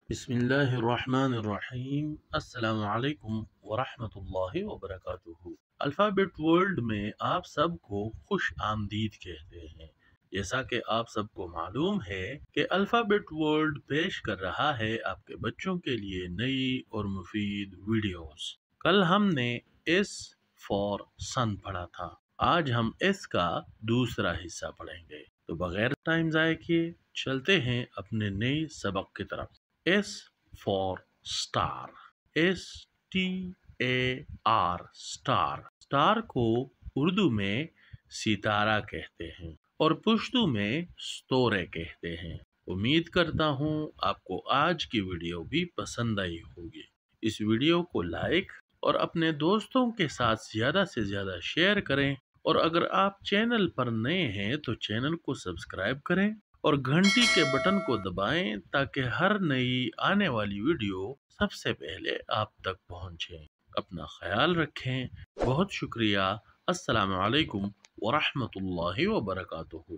बिस्मिल्लाहिर्रहमानिर्रहीम। अस्सलाम वालेकुम वरहमतुल्लाहि वबरकातुहू। अल्फ़ाबेट वर्ल्ड में आप सबको खुश आमदीद कहते हैं। जैसा कि आप सबको मालूम है कि अल्फ़ाबेट वर्ल्ड पेश कर रहा है आपके बच्चों के लिए नई और मुफीद वीडियोस। कल हमने एस फॉर सन पढ़ा था, आज हम एस का दूसरा हिस्सा पढ़ेंगे। तो बगैर टाइम ज़ाय किए चलते हैं अपने नए सबक की तरफ। S for star, STAR, star. Star को उर्दू में सितारा कहते हैं और पुश्तू में स्तोरे कहते हैं। उम्मीद करता हूँ आपको आज की वीडियो भी पसंद आई होगी। इस वीडियो को लाइक और अपने दोस्तों के साथ ज़्यादा से ज़्यादा शेयर करें, और अगर आप चैनल पर नए हैं तो चैनल को सब्सक्राइब करें और घंटी के बटन को दबाएं ताकि हर नई आने वाली वीडियो सबसे पहले आप तक पहुंचे। अपना ख्याल रखें। बहुत शुक्रिया। अस्सलाम वालेकुम वरहमतुल्लाहि वबरकातुहू।